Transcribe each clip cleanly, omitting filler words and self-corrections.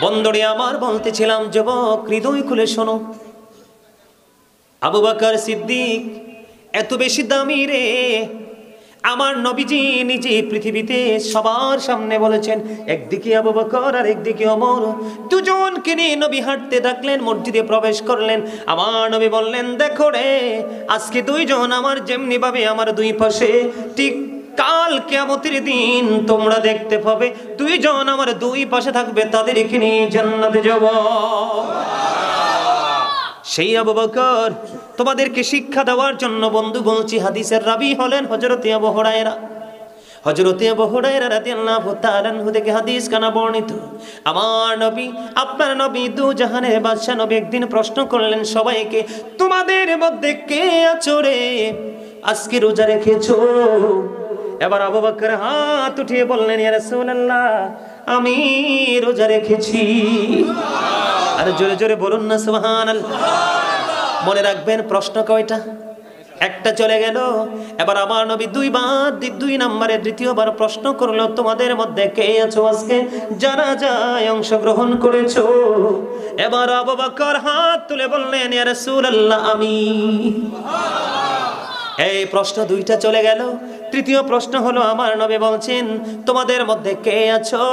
বন্ধুরে আমার বলতেছিলাম, যুবক হৃদয় খুলে শোনো, আবু বকর সিদ্দিক এত বেশি দামি রে, আমার নবীজি নিজে পৃথিবীতে সবার সামনে বলেছেন, একদিকে আবু বকর আর একদিকে ওমর, দুজনকে নিয়ে নবী হাঁটতে থাকলেন, মসজিদে প্রবেশ করলেন। আমার নবী বললেন, দেখো রে, আজকে দুইজন আমার যেমনি ভাবে আমার দুই পাশে, ঠিক কাল কিয়ামতের দিন তোমরা দেখতে পাবে দুইজন আমার দুই পাশে থাকবে, তাদেরকে নিয়ে জান্নাতে যাব। সেই আবু বকর তোমাদেরকে শিক্ষা দেওয়ার জন্য বন্ধু বলছি, হাদিসের রাবি হলেন হযরতে আবু হুরায়রা। হযরতে আবু হুরায়রা রাদিয়াল্লাহু তাআলা আনহু থেকে হাদিস কানা বর্ণিত, আমার নবী আপনার নবী দু জাহানের বাদশা নবী একদিন প্রশ্ন করলেন সবাইকে, তোমাদের মধ্যে কে আছো রে আজকে রোজা রেখেছো? এবার আবু বকর হাত উঠিয়ে বললেন, ইয়া রাসূলুল্লাহ, আমি রোজা রেখেছি। আর জোরে জোরে বলুন না সুবহানাল্লাহ। মনে রাখবেন প্রশ্ন কয়টা? একটা চলে গেল। এবার আমার নবী দুই নম্বরে দ্বিতীয়বার প্রশ্ন করলো, তোমাদের মধ্যে কে আছো আজকে যারা যায় অংশগ্রহণ করেছো? এবার আবু বকর হাত তুলে বললেন, ইয়া রাসূলুল্লাহ, আমি। এই প্রশ্ন দুইটা চলে গেল। তৃতীয় প্রশ্ন হলো, আমার নবী বলছেন, তোমাদের মধ্যে কে আছো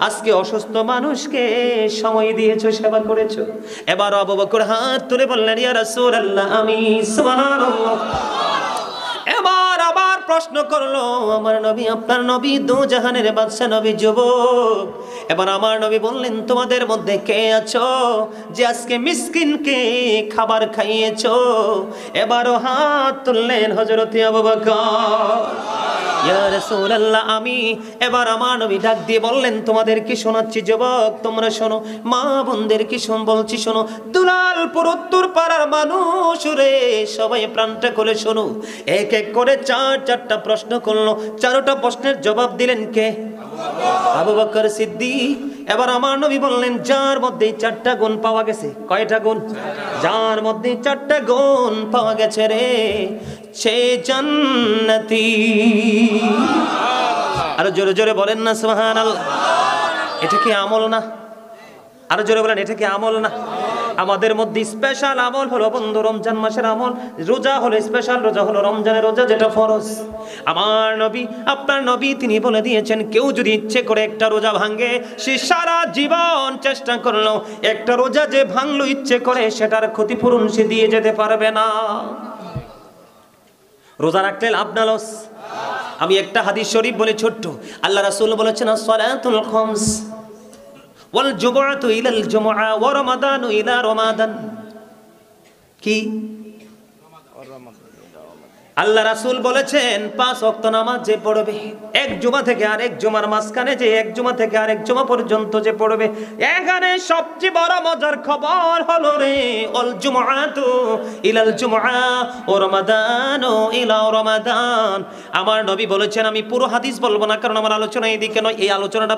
আজকে অসুস্থ মানুষকে সময় দিয়েছো, সেবা করেছো? এবার আবু বকর হাত তুলে বললেন, ইয়া রাসূলুল্লাহ, আমি। সুবহানাল্লাহ। এবার আবার প্রশ্ন করলো আমার নবী, আপনার নবী দু জাহানের বাদশা নবী, যুবক। এবার আমার নবী বললেন, তোমাদের মধ্যে কে আছো যে আজকে মিসকিনকে খাবার খাইয়েছো? এবারও হাত তুললেন হযরতে আবু বকর, ইয়া রাসূলুল্লাহ, আমি। এবার আমার নবী ডাক দিয়ে বললেন, তোমাদের কি শোনাচ্ছি যুবক, তোমরা শোনো, মা বোনদের কি বলছি শোনো, দুলালপুর উত্তর পাড়ার মানুষ রে, সবাই প্রাণটা খুলে শোনো। এক এক করে চারটা প্রশ্ন করলো, চারটা প্রশ্নের জবাব দিলেন কে? আবু বকর সিদ্দিক। এবার আমার নবী বললেন, যার মধ্যে চারটা গুণ পাওয়া গেছে, কয়টা গুণ? যার মধ্যে চারটা গুণ পাওয়া গেছে রে, সে জান্নাতি। আরো জোরে জোরে বলেন না সুবহানাল্লাহ। এটা কি আমল না? আরো জোরে বলেন, এটা কি আমল না? আমাদের মধ্যে স্পেশাল আমল হলো বন্ধু রমজান মাসের আমল। রোজা হলো স্পেশাল, রোজা হলো রমজানের রোজা, যেটা ফরজ। আমার নবী আপনার নবী তিনি বলে দিয়েছেন, কেউ যদি ইচ্ছে করে একটা রোজা ভাঙে, সে সারা জীবন চেষ্টা করলো, একটা রোজা যে ভাঙলো ইচ্ছে করে, সেটার ক্ষতিপূরণ সে দিয়ে যেতে পারবে না। রোজা রাখলে লাভ না লস? আমি একটা হাদিস শরীফ বলে ছোট্ট, আল্লাহ রাসূল বলেছেন, as-salatul khams ওয়াল জুমআতু ইলাল জুমআ ওয়া রমাদানু ইলা রমাদান। কি আল্লাহ রাসূল বলেছেন, 5 ওয়াক্ত নামাজ যে পড়বে, এক জুমা থেকে আরেক জুমার মাঝখানে যে এক জুমা থেকে আরেক জুমা পর্যন্ত যে পড়বে, এখানে সবচেয়ে বড় মজার খবর হলো রে, ওয়াল জুমআতু ইলাল জুমআ ওয়া রমাদানু ইলা রমাদান। আমার নবী বলেছেন, আমি পুরো হাদিস বলবো না, কারণ আমার আলোচনা এইদিকে নয়, এই আলোচনাটা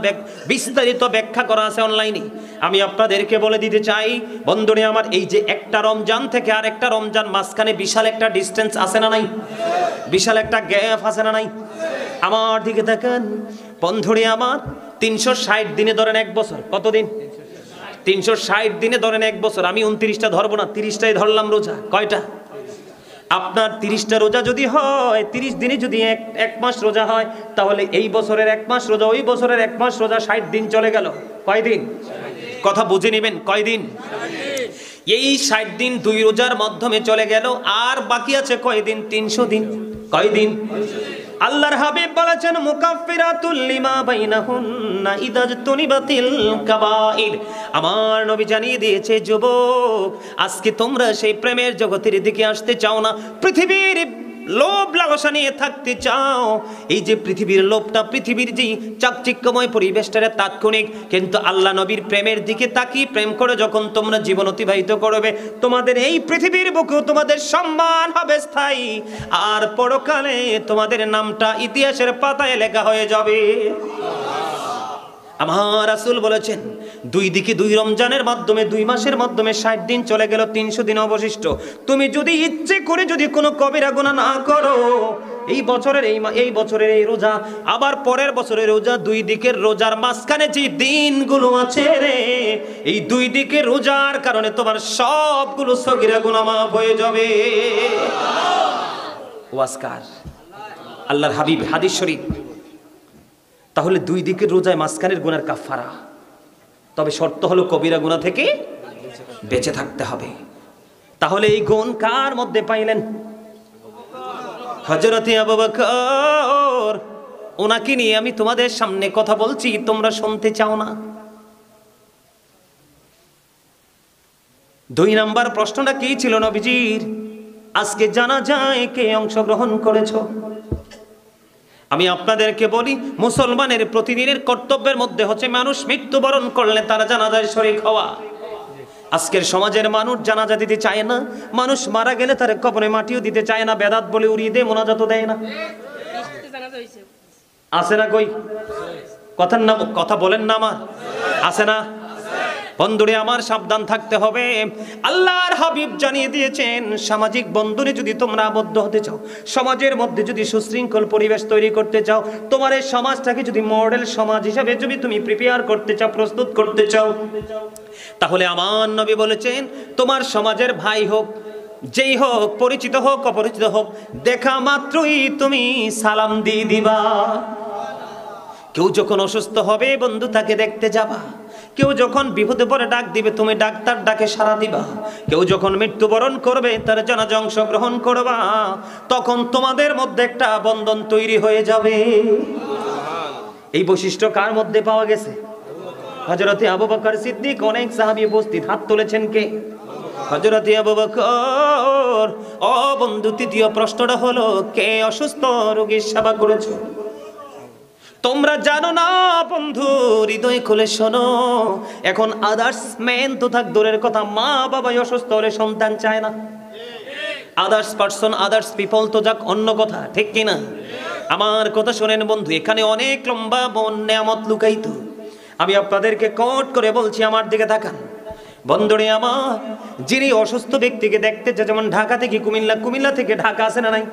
বিস্তারিত ব্যাখ্যা করা আছে অনলাইনে। আমি আপনাদেরকে বলে দিতে চাই বন্ধুরে আমার, এই যে একটা রমজান থেকে আরেকটা রমজান মাঝখানে বিশাল একটা ডিসটেন্স আছে না নাই? বিশাল একটা গ্যাপ আছে না নাই? আমার দিকে দেখেন বন্ধুরে আমার, 360 দিনে ধরেন এক বছর। কতদিন? 360 দিনে ধরেন এক বছর। আমি 29টা ধরবো না, 30টাই ধরলাম রোজা। কয়টা? আপনার 30টা রোজা যদি হয়, 30 দিনে যদি এক মাস রোজা হয়, তাহলে এই বছরের 1 মাস রোজা, ওই বছরের 1 মাস রোজা, 60 দিন চলে গেল। কয় দিন? কথা বুঝে নেবেন, কয় দিন? এই 60 দিন 2 রোজার মাধ্যমে চলে গেল, আর বাকি আছে কয় দিন? 300 দিন। কয় দিন? আল্লাহর হাবিব বলেছেন, মুকাফফিরাতুল লিমা বাইনাহুন্না ইদাজতুনিবাতিল কাবাইর। আমার নবী জানিয়ে দিয়েছে, যুবক আজকে তোমরা সেই প্রেমের জগতের দিকে আসতে চাও না, পৃথিবীর লোভ লালসা নিয়ে থাকতে চাও। এই যে পৃথিবীর লোভটা, পৃথিবীর যে চাকচিক্যময় পরিবেশটা তাৎক্ষণিক, কিন্তু আল্লাহ নবীর প্রেমের দিকে তাকিয়ে প্রেম করে যখন তোমরা জীবন অতিবাহিত করবে, তোমাদের এই পৃথিবীর বুকেও তোমাদের সম্মান হবে স্থায়ী, আর পরকালে তোমাদের নামটা ইতিহাসের পাতায় লেখা হয়ে যাবে। আমার রাসূল বলেছেন, 2 দিকে 2 রমজানের মাধ্যমে 2 মাসের মাধ্যমে 60 দিন চলে গেল, 300 দিন অবশিষ্ট। তুমি যদি ইচ্ছে করে যদি কোনো কবিরা গুনাহ না করো, এই বছরের এই রোজা, আবার পরের বছরের রোজা, দুই দিকের রোজার মাঝখানে যে দিনগুলো আছে রে, এই দুই দিকের রোজার কারণে তোমার সবগুলো সগীরা গুনাহ মাফ হয়ে যাবে। ওয়াজকার আল্লাহর হাবিব, হাদিস শরীফ। তাহলে দুই দিকের রোজায় মাঝখানের গুনার কাফারা, তবে শর্ত হলো কবিরা গুনাহ থেকে বেঁচে থাকতে হবে। তাহলে এই গুণ কার মধ্যে পাইলেন? হযরত আবু বকর। ওনাকে নিয়ে আমি তোমাদের সামনে কথা বলছি, তোমরা শুনতে চাও না? 2 নাম্বার প্রশ্নটা কি ছিল নবীজির? আজকে জানাজায় কে অংশগ্রহণ করেছো? আমি আপনাদেরকে বলি, মুসলমানের প্রতিদিনের কর্তব্যের মধ্যে হচ্ছে মানুষ মৃত্যুবরণ করলে তার জানাজায় শরীক হওয়া। আজকের সমাজের মানুষ জানাজা দিতে চায় না, মানুষ মারা গেলে তার কবরে মাটিও দিতে চায় না, বেদাত বলে উড়িয়ে দেয়, মোনাজাতও দেয় না। আছে না কই? কথা বলেন না আমার, আছে না? বন্ধুরে আমার, সাবধান থাকতে হবে। আল্লাহর হাবিব জানিয়ে দিয়েছেন, সামাজিক বন্ধনে যদি তোমরা আবদ্ধ হতে চাও, সমাজের মধ্যে যদি সুশৃঙ্খল পরিবেশ তৈরি করতে চাও, তোমার এই সমাজটাকে যদি মডেল সমাজ হিসাবে যদি তুমি প্রিপেয়ার করতে চাও, প্রস্তুত করতে চাও, তাহলে আমার নবী বলেছেন, তোমার সমাজের ভাই হোক, যেই হোক, পরিচিত হোক অপরিচিত হোক, দেখা মাত্রই তুমি সালাম দিয়ে দিবা। কেউ যখন অসুস্থ হবে বন্ধু তাকে দেখতে যাবা, কেউ যখন বিপদে পড়ে ডাক দিবে তুমি ডাক্তার ডাকে সাড়া দিবা, কেউ যখন মৃত্যুবরণ করবে তার জানাজা অংশগ্রহণ করবা, তখন তোমাদের মধ্যে একটা বন্ধন তৈরি হয়ে যাবে। এই বৈশিষ্ট্য কার মধ্যে পাওয়া গেছে? হযরত আবু বকর সিদ্দিক। অনেক সাহাবী উপস্থিত, হাত তুলেছেন কে? হযরত আবু বকর। ও বন্ধু, তৃতীয় প্রশ্নটা হলো, কে অসুস্থ রোগীর সেবা করেছো? তোমরা জানো না বন্ধু, হৃদয় খুলে শোনো, এখন আদার্স ম্যান তো থাক দূরের কথা, মা বাবা অসুস্থ হলে সন্তান চায় না। আদার্স পারসন, আদার্স পিপল তো যাক অন্য কথা, ঠিক কিনা? আমার কথা শোনেন বন্ধু, এখানে অনেক লম্বা নেয়ামত লুকায়িত। আমি আপনাদেরকে কট করে বলছি, আমার দিকে তাকান বন্ধুরে আমার। যিনি অসুস্থ ব্যক্তিকে দেখতে যায়, যেমন ঢাকা থেকে কুমিল্লা, কুমিল্লা থেকে ঢাকা আসে না নাই?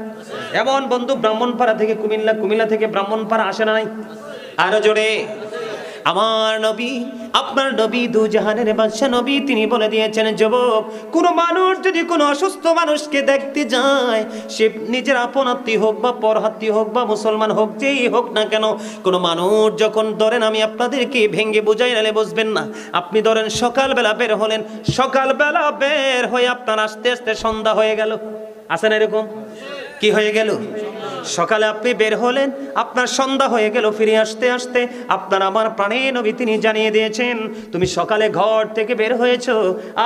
এমন বন্ধু ব্রাহ্মণপাড়া থেকে কুমিল্লা, কুমিল্লা থেকে ব্রাহ্মণপাড়া আসে না নাই? আরো জোরে। আমার নবী, আপনার নবী, দুজাহানের বাদশা নবী, তিনি বলে দিয়েছেন, যুবক, কোন মানুষ যদি কোনো অসুস্থ মানুষকে দেখতে যায়, সে নিজের আপন আত্মীয় হোক বা পর আত্মীয় হোক বা মুসলমান হোক, যেই হোক না কেন, কোনো মানুষ যখন ধরেন, আমি আপনাদেরকে ভেঙ্গে বোঝাই নালে বুঝবেন না, আপনি ধরেন সকালবেলা বের হলেন, সকালবেলা বের হয়ে আপনার আস্তে আস্তে সন্ধ্যা হয়ে গেল, আছে না এরকম? কি হয়ে গেল? সকালে আপনি বের হলেন, আপনার সন্ধ্যা হয়ে গেল, ফিরে আসতে আসতে আপনার আমার প্রাণের নবী তিনি জানিয়ে দিয়েছেন, তুমি সকালে ঘর থেকে বের হয়েছো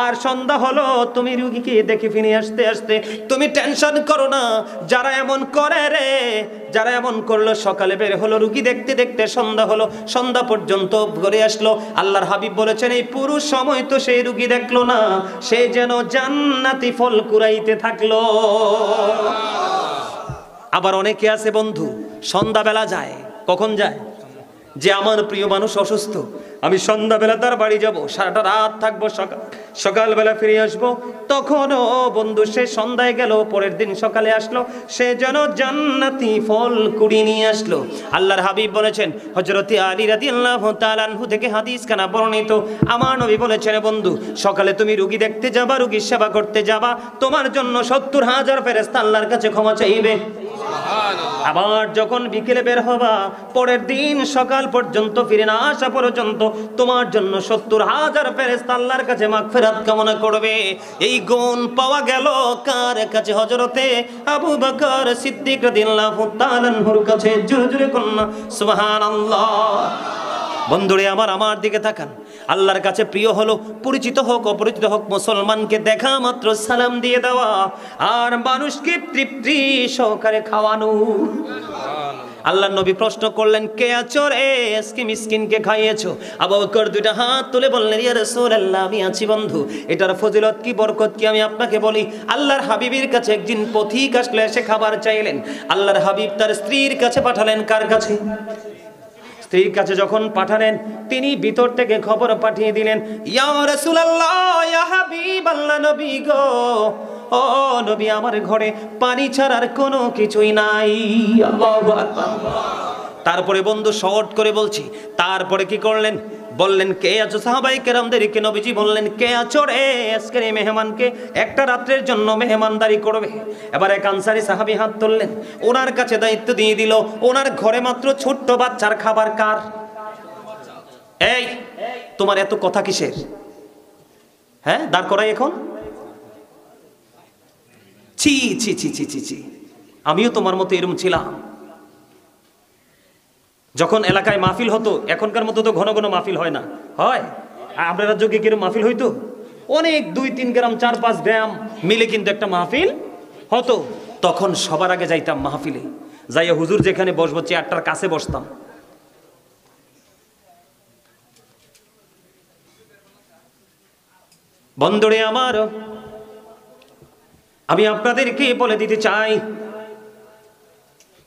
আর সন্ধ্যা হলো, তুমি রুগীকে দেখে ফিরে আসতে আসতে তুমি টেনশন করো না। যারা এমন করে রে, যারা এমন করলো, সকালে বের হলো, রুগী দেখতে দেখতে সন্ধ্যা হলো, সন্ধ্যা পর্যন্ত ঘরে আসলো, আল্লাহর হাবিব বলেছেন, এই পুরো সময় তো সেই রুগী দেখলো না, সে যেন জান্নাতি ফল কুড়াইতে থাকলো। আবার অনেকে আছে বন্ধু, সন্ধ্যাবেলা যায়। কখন যায়? যে আমার প্রিয় মানুষ অসুস্থ, আমি সন্ধ্যাবেলা তার বাড়ি যাব, সারাটা রাত থাকবো, সকালবেলা ফিরে আসবো। তখনও বন্ধু সে সন্ধ্যায় গেল, পরের দিন সকালে আসলো, সে যেন জান্নাতি ফল কুড়িয়ে নিয়ে আসলো। আল্লাহর হাবিব বলেছেন, হযরত আলী রাদিয়াল্লাহু তাআলা আনহু থেকে হাদিস কানা বর্ণিত, আমার নবী বলেছেন, বন্ধু, সকালে তুমি রোগী দেখতে যাবা, রোগীর সেবা করতে যাবা, তোমার জন্য 70,000 ফেরেশতা আল্লাহর কাছে ক্ষমা চাইবে। আবার যখন বিকেলে বের হবা, পরের দিন সকাল পর্যন্ত ফিরে না আসা পর্যন্ত তোমার জন্য 70,000 ফেরেশতা আল্লাহর কাছে মাগফিরাত কামনা করবে। এই গুণ পাওয়া গেল কার কাছে? হযরতে আবু বকর সিদ্দিক রাদিয়াল্লাহু তাআলা আনহুর কাছে। জোরে জোরে কন্যা সুবহানাল্লাহ। বন্ধুরে আমার দিকে তাকান। আল্লাহর কাছে প্রিয় হলো, পরিচিত হোক অপরিচিত হোক, মুসলমানকে দেখা মাত্র সালাম দিয়ে দেওয়া আর মানুষকে তৃপ্তি সহকারে খাওয়ানো। আল্লাহর নবী প্রশ্ন করলেন, কে আছো রে, আজকে মিসকিনকে খাইয়েছো? আবু বকর দুইটা হাত তুলে বললেন, ইয়া রাসূলুল্লাহ, আমি আছি বন্ধু। এটার ফজিলত কি, বরকত কি আমি আপনাকে বলি। আল্লাহর হাবিবের কাছে একদিন পথিক আসলে, এসে খাবার চাইলেন। আল্লাহর হাবিব তার স্ত্রীর কাছে পাঠালেন। কার কাছে? স্ত্রীর কাছে যখন পাঠালেন, তিনি ভিতর থেকে খবর পাঠিয়ে দিলেন, ইয়া রাসূলুল্লাহ, ইয়া হাবিবাল্লাহ, নবী গো, ও নবী আমার ঘরে পানি ছাড়ার কোনো কিছুই নাই। আল্লাহু আকবার। তারপরে বন্ধু শর্ট করে বলছি, তারপরে কি করলেন? বললেন কে আছো? সাহাবায়ে কেরামদেরকে নবীজি বললেন কে আছো রে আজকের এই মেহমানকে একটা রাত্রের জন্য মেহমানদারি করবে। এবার এক আনসারী সাহাবী হাত তুললেন, ওনার কাছে দায়িত্ব দিয়ে দিল। ওনার ঘরে মাত্র ছোট্ট বাচ্চার খাবার কার? এই তোমার এত কথা কিসের? হ্যাঁ দাঁড় করাই এখন। ছি ছি ছি ছি ছি ছি, আমিও তোমার মতো এরকম ছিলাম। যখন এলাকায় মাহফিল হতো, এখনকার মতো তো ঘন ঘন মাহফিল হয় না, হয়? আপনারা যোগে কিরকম মাহফিল হইতো? অনেক 2-3 গ্রাম 4-5 গ্রাম মিলে কিন্তু একটা মাহফিল হতো। তখন সবার আগে যাইতাম মাহফিলে, যাইয়া হুজুর যেখানে বসবো চেয়ারটার কাছে বসতাম। বন্ধুরে আমার, আমি আপনাদেরকে বলে দিতে চাই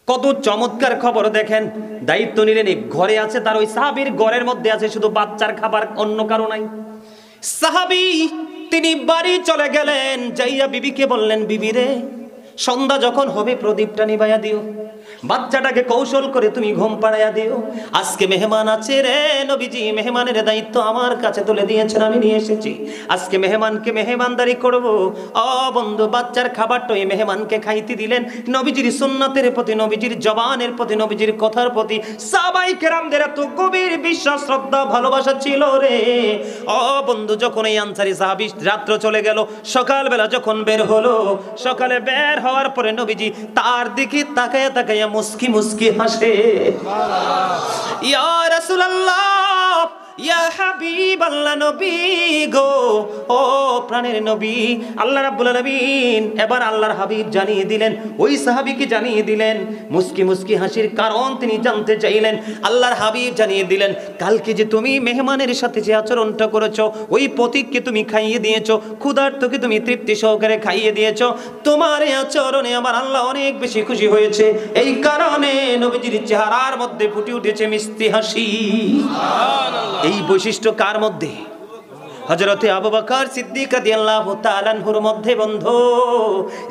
কত চমৎকার খবর দেখেন। দায়িত্ব নিলেন, ঘরে আছে তার ওই সাহাবীর ঘরের মধ্যে আছে শুধু বাচ্চার খাবার, অন্য কারো নাই। সাহাবী তিনি বাড়ি চলে গেলেন, যাইয়া বিবিকে বললেন বিবি রে সন্ধ্যা যখন হবে প্রদীপটা নিভাইয়া দিও, বাচ্চাটাকে কৌশল করে তুমি ঘুম পাড়াইয়া দিও। আজকে মেহমান আছে রে নবীজি, মেহমানের দায়িত্ব আমার কাছে তুলে দিয়েছেন, আমি নিয়ে এসেছি। আজকে মেহমানকে মেহমানদারি করব। ও বন্ধু, বাচ্চার খাবারটা এই মেহমানকে খাইতে দিলেন। নবীজির সুন্নতের প্রতি, নবীজির জবানের প্রতি, নবীজির কথার প্রতি সাহাবায়ে কেরামদের এত গভীর বিশ্বাস, শ্রদ্ধা, ভালোবাসা ছিল রে। ও বন্ধু, যখন এই আনসারী সাহাবী রাত্র চলে গেল, সকালবেলা যখন বের হলো, সকালে বের হওয়ার পরে নবীজি তার দিকে তাকায়া তাকায়া মুস্কি মুস্কি হাসে। ইয়া রাসূলুল্লাহ, ইয়া হাবিবাল্লাহ, নবী গো, ও প্রাণের নবী। আল্লাহ রাব্বুল আলামিন এবার আল্লাহর হাবিব জানিয়ে দিলেন, ওই সাহাবীকে জানিয়ে দিলেন মুস্কি মুস্কি হাসির কারণ তিনি জানতে চাইলেন। আল্লাহর হাবিব জানিয়ে দিলেন, কালকে যে তুমি মেহমানের সাথে যে আচরণটা করেছো, ওই পথিককে তুমি খাইয়ে দিয়েছো, ক্ষুধার্তকে তুমি তৃপ্তি সহকারে খাইয়ে দিয়েছো, তোমার এই আচরণে আমার আল্লাহ অনেক বেশি খুশি হয়েছে। এই কারণে নবীজির চেহারার মধ্যে ফুটে উঠেছে মিষ্টি হাসি। সুবহানাল্লাহ। এই বৈশিষ্ট্য কার মধ্যে? হযরতে আবু বকর সিদ্দিক রাদিয়াল্লাহু তাআলা আনহুর মধ্যে। বন্ধু,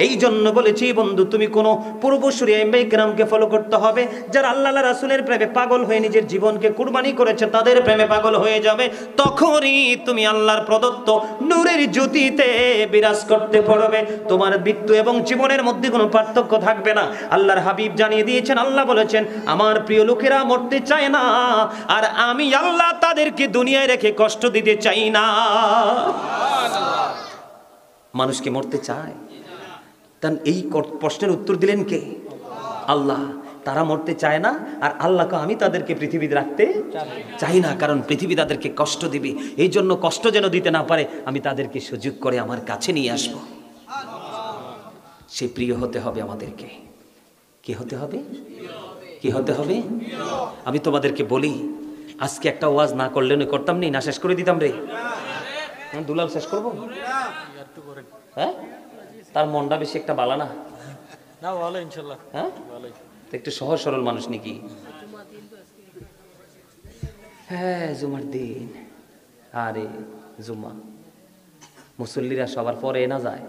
এই জন্য বলেছি বন্ধু, তুমি কোনো পূর্বসূরি আইম্মায়ে কেরামকে ফলো করতে হবে। যারা আল্লাহ রাসূলের প্রেমে পাগল হয়ে নিজের জীবনকে কুরবানি করেছে, তাদের প্রেমে পাগল হয়ে যাবে। তখনই তুমি আল্লাহর প্রদত্ত নূরের জ্যোতিতে বিরাজ করতে পারবে। তোমার মৃত্যু এবং জীবনের মধ্যে কোনো পার্থক্য থাকবে না। আল্লাহর হাবিব জানিয়ে দিয়েছেন, আল্লাহ বলেছেন আমার প্রিয় লোকেরা মরতে চায় না, আর আমি আল্লাহ তাদেরকে দুনিয়ায় রেখে কষ্ট দিতে চাই না। মানুষকে মরতে চায়, তাই এই প্রশ্নের উত্তর দিলেন কে? আল্লাহ। তারা মরতে চায় না, আর আল্লাহকে আমি তাদেরকে পৃথিবীতে রাখতে চাই না, কারণ পৃথিবী তাদেরকে কষ্ট দিবে। এই জন্য কষ্ট যেন দিতে না পারে, আমি তাদেরকে সুযোগ করে আমার কাছে নিয়ে আসব। সে প্রিয় হতে হবে আমাদেরকে। কি হতে হবে? কি হতে হবে? আমি তোমাদেরকে বলি, আজকে একটা ওয়াজ না করলে করতাম নি, না শেষ করে দিতাম রে। দুলাল শেষ করবো? হ্যাঁ, তার মনটা বেশি একটা বালা না। হ্যাঁ, একটু সহজ সরল মানুষ নাকি? হ্যাঁ, জুমার দিন। আরে জুম্মা মুসল্লিরা সবার পরে না যায়?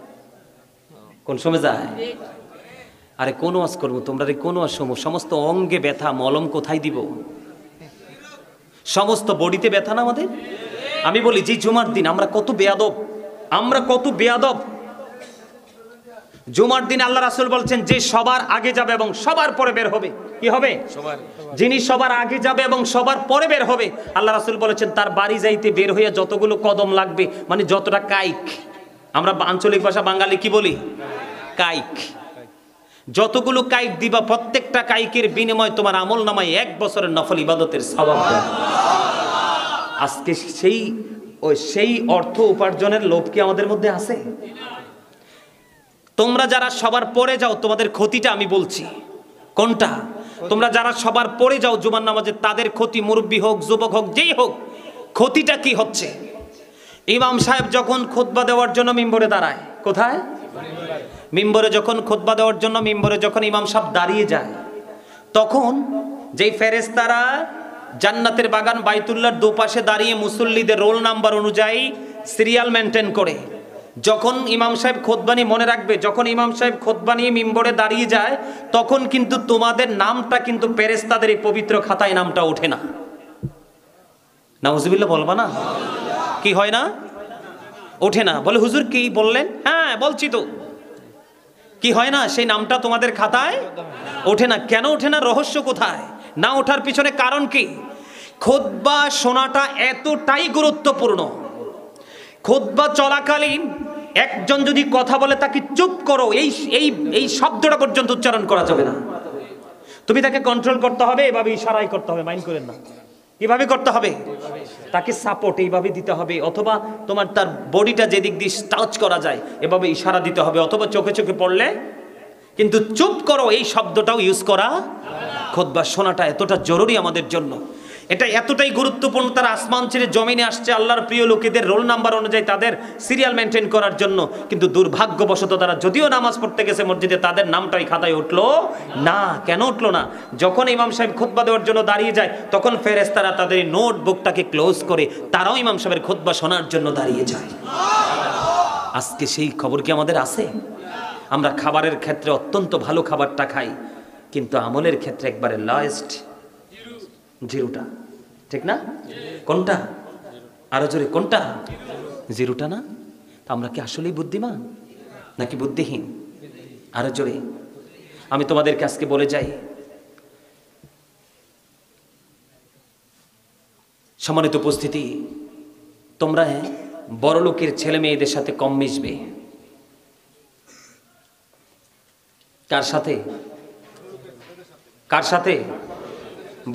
কোন সময় যায়? আরে কোন ওয়াজ করবো তোমরা? কোন ওয়াজ সময়? সমস্ত অঙ্গে ব্যথা, মলম কোথায় দিব? সমস্ত বডিতে ব্যথা না আমাদের? আমি বলি যে জুমার দিন আমরা কত বেয়াদব, আমরা কত বেয়াদব। জুমার দিন আল্লাহ রাসূল বলছেন যে সবার আগে যাবে এবং সবার পরে বের হবে। কি হবে? যিনি সবার আগে যাবে এবং সবার পরে বের হবে, আল্লাহ রাসূল বলেছেন তার বাড়ি যাইতে বের হইয়া যতগুলো কদম লাগবে, মানে যতটা কাইক, আমরা আঞ্চলিক ভাষা বাঙালি কি বলি? কাইক। যতগুলো কাইক দিবা, প্রত্যেকটা কাইকের বিনিময়ে তোমার আমল নামায় 1 বছরের নফল ইবাদতের সওয়াব দেয়। আজকে সেই অর্থ উপার্জনের লোভ কি আমাদের মধ্যে আছে? তোমরা যারা সবার পরে যাও, তোমাদের ক্ষতিটা আমি বলছি কোনটা। তোমরা যারা সবার পরে যাও জুমার নামাজে, তাদের ক্ষতি, মুরব্বী হোক, যুবক হোক, যেই হোক, ক্ষতিটা কি হচ্ছে? ইমাম সাহেব যখন খুতবা দেওয়ার জন্য মিম্বরে দাঁড়ায়, কোথায়? মিম্বরে যখন খুতবা দেওয়ার জন্য মিম্বরে যখন ইমাম সাহেব দাঁড়িয়ে যায়, তখন যেই ফেরেশতারা জান্নাতের বাগান বাইতুল্লাহর দুপাশে দাঁড়িয়ে মুসল্লিদের রোল নাম্বার অনুযায়ী সিরিয়াল মেনটেন করে, যখন ইমাম সাহেব খুতবানি, মনে রাখবে, যখন ইমাম সাহেব খুতবানি মিম্বরে দাঁড়িয়ে যায় তখন কিন্তু তোমাদের নামটা কিন্তু ফেরেশতাদের এই পবিত্র খাতায় নামটা ওঠে না। নাউজুবিল্লাহ বলবা না? কি হয় না? ওঠে না। বলে হুজুর কি বললেন? হ্যাঁ বলছি তো। কি হয় না? সেই নামটা তোমাদের খাতায় ওঠে না। কেন ওঠে না? রহস্য কোথায়? না ওঠার পিছনে কারণ কি? খুতবা শোনাটা এতটাই গুরুত্বপূর্ণ। খুতবা চলাকালীন একজন যদি কথা বলে তাকে চুপ করো, এই এই এই শব্দটা পর্যন্ত উচ্চারণ করা যাবে না। তুমি তাকে কন্ট্রোল করতে হবে, এভাবে ইশারাই করতে হবে, মাইন্ড করেন না। কিভাবে করতে হবে? তাকে সাপোর্ট এইভাবে দিতে হবে, অথবা তোমার তার বডিটা যেদিক দিয়ে টাচ করা যায় এভাবে ইশারা দিতে হবে, অথবা চোখে চোখে পড়লে। কিন্তু চুপ করো এই শব্দটাও ইউজ করা। খুতবা শোনাটা এতটা জরুরি আমাদের জন্য, এটা এতটাই গুরুত্বপূর্ণ। তারা আসমান ছেড়ে জমিনে আসছে আল্লাহর প্রিয় লোকেদের রোল নাম্বার অনুযায়ী তাদের সিরিয়াল মেনটেন করার জন্য। কিন্তু দুর্ভাগ্যবশত তারা যদিও নামাজ পড়তে গেছে মসজিদে, তাদের নামটাই খাতায় উঠলো না। কেন উঠলো না? যখন ইমাম সাহেব খুতবা দেওয়ার জন্য দাঁড়িয়ে যায় তখন ফেরেশতারা তাদের নোটবুকটাকে ক্লোজ করে তারাও ইমাম সাহেবের খুতবা শোনার জন্য দাঁড়িয়ে যায়। আজকে সেই খবর কি আমাদের আছে? আমরা খাবারের ক্ষেত্রে অত্যন্ত ভালো খাবারটা খাই, কিন্তু আমলের ক্ষেত্রে একবারে লাস্ট জিরোটা। ঠিক না? কোনটা? আরো জোরে কোনটা? জিরোটা না? আমরা কি আসলেই বুদ্ধিমান নাকি বুদ্ধিহীন? আরো জোরে। আমি তোমাদেরকে আজকে বলে যাই, সম্মানিত উপস্থিতি, তোমরা বড় লোকের ছেলে মেয়েদের সাথে কম মিশবে। কার সাথে? কার সাথে?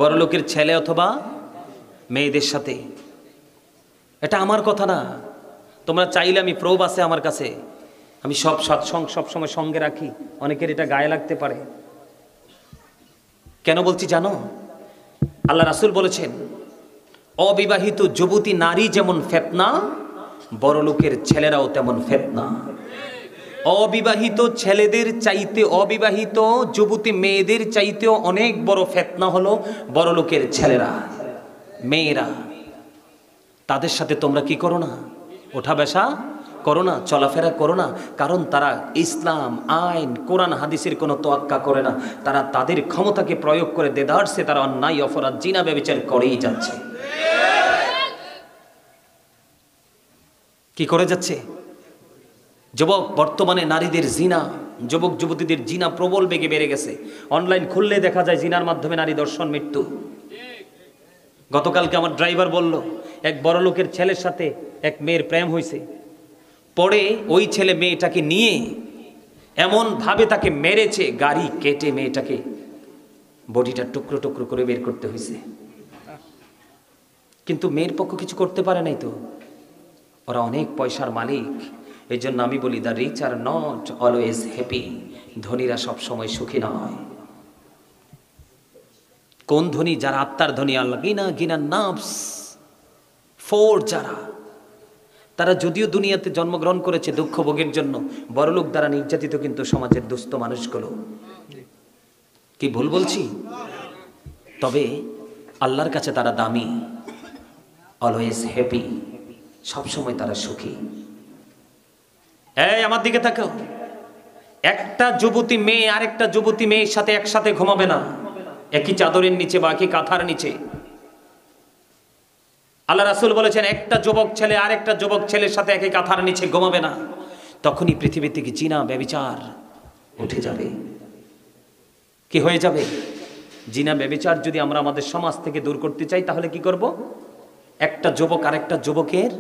বড় লোকের ছেলে অথবা মেয়েদের সাথে। এটা আমার কথা না। তোমরা চাইলে, আমি প্রুফ আছে আমার কাছে, আমি সব সৎসঙ্গ সবসময় সঙ্গে রাখি। অনেকের এটা গায়ে লাগতে পারে। কেন বলছি জানো? আল্লাহ রাসূল বলেছেন, অবিবাহিত যুবতী নারী যেমন ফিতনা, বড় লোকের ছেলেরাও তেমন ফিতনা। অবিবাহিত ছেলেদের চাইতে, অবিবাহিত যুবতী মেয়েদের চাইতেও অনেক বড় ফিতনা হলো বড় লোকের ছেলেরা, মেয়েরা। তাদের সাথে তোমরা কি করো না? ওঠা বসা করো না, চলাফেরা করো না। কারণ তারা ইসলাম, আইন, কোরআন, হাদিসের কোনো তোয়াক্কা করে না। তারা তাদের ক্ষমতাকে প্রয়োগ করে দেদারসে তারা অন্যায়, অপরাধ, জিনা, ব্যভিচার করেই যাচ্ছে। কি করে যাচ্ছে? যুবক, বর্তমানে নারীদের জিনা, যুবক যুবতীদের জিনা প্রবল বেগে বেড়ে গেছে। অনলাইন খুললে দেখা যায় জিনার মাধ্যমে নারী দর্শন, মৃত্যু। গতকালকে আমার ড্রাইভার বলল, এক বড় লোকের ছেলের সাথে এক মেয়ের প্রেম হয়েছে। পরে ওই ছেলে মেয়েটাকে নিয়ে এমন ভাবে তাকে মেরেছে, গাড়ি কেটে মেয়েটাকে বডিটা টুকরো টুকরো করে বের করতে হয়েছে। কিন্তু মেয়ের পক্ষ কিছু করতে পারে নাই তো, ওরা অনেক পয়সার মালিক। এই জন্য আমি বলি, the rich are not always happy. ধনীরা সব সময় সুখী নয়। কোন ধনী? যারা আত্মার ধনী। আল্লাহ গিনা গিনা নাফস, ফোর যারা, তারা যদিও দুনিয়াতে জন্মগ্রহণ করেছে দুঃখ ভোগের জন্য, বড়লোক দ্বারা নির্যাতিত কিন্তু সমাজের দুস্থ মানুষগুলো। কি ভুল বলছি? তবে আল্লাহর কাছে তারা দামি, অলওয়েজ হ্যাপি, সবসময় তারা সুখী। এই আমার দিকে তাকাও। একটা যুবতী মেয়ে আরেকটা যুবতী মেয়ের সাথে একসাথে ঘুমাবে না, একই চাদরের নিচে বা একই কাঁথার নিচে। আল্লাহ রাসূল বলেছেন, একটা যুবক ছেলে আরেকটা যুবক ছেলের সাথে একই কাঁথার নিচে ঘুমাবে না। তখনই পৃথিবী থেকে জিনা, ব্যভিচার উঠে যাবে। কি হয়ে যাবে? জিনা, ব্যভিচার যদি আমরা আমাদের সমাজ থেকে দূর করতে চাই তাহলে কি করব? একটা যুবক আরেকটা যুবকের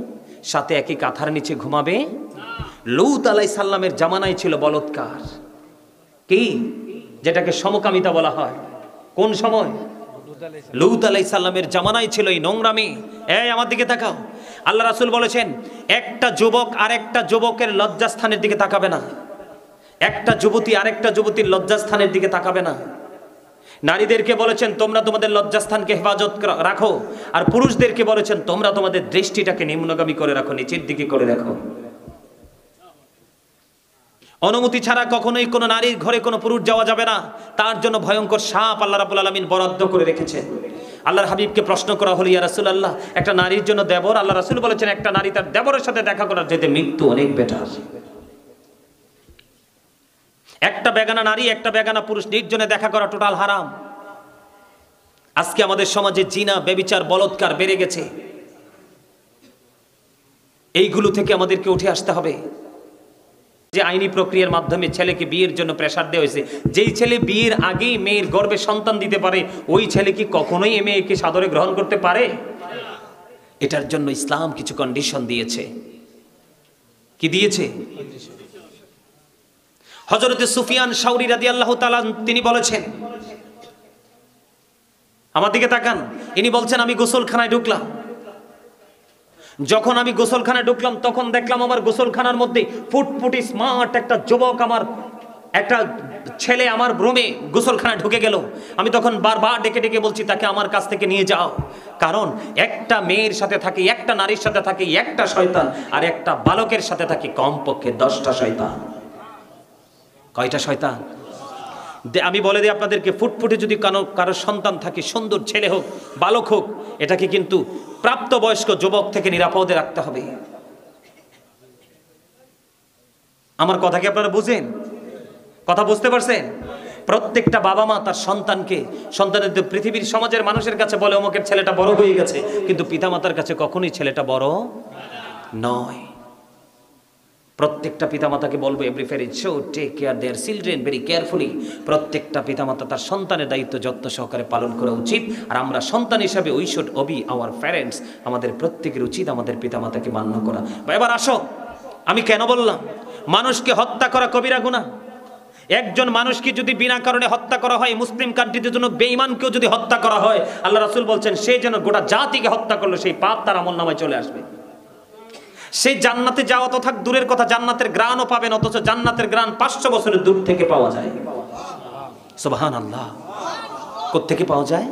সাথে একই কাঁথার নিচে ঘুমাবে। লূত আলাইহিস সালামের জামানায় ছিল বলৎকার, কি যেটাকে সমকামিতা বলা হয়। কোন সময়? লূত আলাইহিস সালামের জামানায় ছিল এই নোংরামি। এই আমার দিকে তাকাও। আল্লাহ রাসূল বলেছেন, একটা যুবক আরেকটা যুবকের লজ্জাস্থানের দিকে তাকাবে না, একটা যুবতী আরেকটা যুবতীর লজ্জাস্থানের দিকে তাকাবে না। নারীদেরকে বলেছেন, তোমরা তোমাদের লজ্জাস্থানকে হেফাজত রাখো, আর পুরুষদেরকে বলেছেন, তোমরা তোমাদের দৃষ্টিটাকে নিম্নগামী করে রাখো, নিচের দিকে করে রাখো। অনুমতি ছাড়া কখনোই কোনো নারীর ঘরে কোনো পুরুষ যাওয়া যাবে না। তার জন্য ভয়ঙ্কর সাপ আল্লাহ রাব্বুল আলামিন বরাদ্দ করে রেখেছেন। আল্লাহর হাবিবকে প্রশ্ন করা হলো, ইয়া রাসূলুল্লাহ, একটা নারীর জন্য দেবর, আল্লাহ রাসূল বলেছেন একটা নারী তার দেবরের সাথে দেখা করার চাইতে মৃত্যু অনেক বেটার। একটা বেগানা নারী একটা বেগানা পুরুষ নির্জনে দেখা করা টোটাল হারাম। আজকে আমাদের সমাজে জিনা, ব্যভিচার, বলৎকার বেড়ে গেছে। এইগুলো থেকে আমাদেরকে উঠে আসতে হবে। যে আইনি প্রক্রিয়ার মাধ্যমে ছেলেকে বিয়ের জন্য প্রেসার দেওয়া হয়েছে, যেই ছেলে বিয়ের আগেই মেয়ের গর্ভে সন্তান দিতে পারে, ওই ছেলে কি কখনোই এ মেয়েকে সাদরে গ্রহণ করতে পারে? এটার জন্য ইসলাম কিছু কন্ডিশন দিয়েছে। কি দিয়েছে? হযরতে সুফিয়ান শাওরি রাদিয়াল্লাহু তাআলা তিনি বলেছেন, আমার দিকে তাকান, ইনি বলছেন আমি গোসলখানায় ঢুকলাম। যখন আমি গোসলখানায় ঢুকলাম তখন দেখলাম আমার গোসলখানার মধ্যে ফুটফুটি স্মার্ট একটা যুবক, আমার একটা ছেলে আমার রুমে গোসলখানায় ঢুকে গেল। আমি তখন বারবার ডেকে ডেকে বলছি তাকে আমার কাছ থেকে নিয়ে যাও, কারণ একটা মেয়ের সাথে থাকে, একটা নারীর সাথে থাকে একটা শয়তান, আর একটা বালকের সাথে থাকে কমপক্ষে 10টা শয়তান। কয়টা শয়তান? আমি বলে দিই আপনাদেরকে, ফুটফুটে যদি কারো সন্তান থাকে, সুন্দর ছেলে হোক বালক হোক, এটাকে কিন্তু প্রাপ্তবয়স্ক যুবক থেকে নিরাপদে রাখতে হবে। আমার কথা কি আপনারা বুঝেন? কথা বুঝতে পারছেন? প্রত্যেকটা বাবা মা তার সন্তানকে, সন্তানের পৃথিবীর সমাজের মানুষের কাছে বলে অমুকের ছেলেটা বড় হয়ে গেছে, কিন্তু পিতামাতার কাছে কখনোই ছেলেটা বড় নয়। প্রত্যেকটা পিতামাতাকে বলবো, every parent should take care their children very carefully. প্রত্যেকটা পিতামাতা তার সন্তানের দায়িত্ব যত্ন সহকারে পালন করা উচিত। আর আমরা সন্তান হিসাবে we should Obi our parents. আমাদের প্রত্যেকের উচিত আমাদের পিতামাতাকে মান্য করা। এবার আসো, আমি কেন বললাম মানুষকে হত্যা করা কবিরা গুনাহ? একজন মানুষকে যদি বিনা কারণে হত্যা করা হয়, মুসলিম কান্ট্রিতে জন্য বেঈমানকেও যদি হত্যা করা হয়, আল্লাহ রাসূল বলছেন সে যেন গোটা জাতিকে হত্যা করলো, সেই পাপ তার আমলনামায় চলে আসবে। সেই জান্নাতে যাওয়া তো থাক দূরের কথা, জান্নাতের গ্রাণও পাবেন, অথচ জান্নাতের গ্রাণ 500 বছরের দূর থেকে পাওয়া যায়। সুবহানাল্লাহ। কোত্থেকে পাওয়া যায়?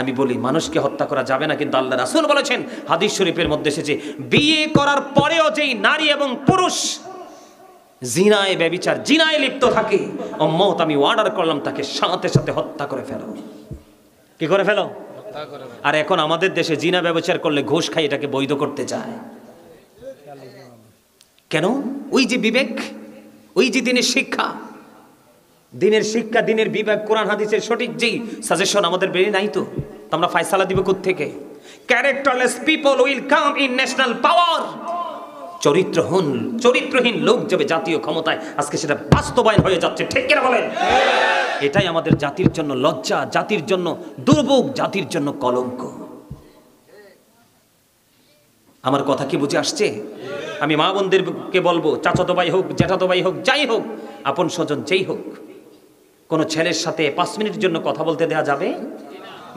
আমি বলি মানুষকে হত্যা করা যাবে না, কিন্তু আল্লাহ রাসূল বলেছেন হাদিস শরীফের মধ্যে এসেছে, বিয়ে করার পরেও যেই নারী এবং পুরুষ জিনায় ব্যভিচার জিনায় লিপ্ত থাকে, উম্মত আমি অর্ডার করলাম তাকে সাথে সাথে হত্যা করে ফেলো। কি করে ফেলো? আর এখন আমাদের দেশে জিনা ব্যভিচার করলে ঘুষ খাই এটাকে বৈধ করতে চায়। কেন? ওই যে বিবেক, ওই যে দিনের শিক্ষা, দিনের শিক্ষা, দিনের বিবেক, কোরআন হাদিসের সঠিক যেই সাজেশন আমাদের বেরিয়ে নাই, তো আমরা ফয়সালা দিব কোত্থেকে? Characterless people will come in national power. চরিত্রহীন লোক যাবে জাতীয় ক্ষমতায়, আজকে সেটা বাস্তবায়ন হয়ে যাচ্ছে। ঠিক কিনা বলেন? এটাই আমাদের জাতির জন্য লজ্জা, জাতির জন্য দুর্ভোগ, জাতির জন্য কলঙ্ক। আমার কথা কি বুঝে আসছে? আমি মা বোনদেরকে বলবো, চাচাতো ভাই হোক, জ্যাঠাতো ভাই হোক, যাই হোক, আপন স্বজন যেই হোক, কোনো ছেলের সাথে 5 মিনিটের জন্য কথা বলতে দেওয়া যাবে?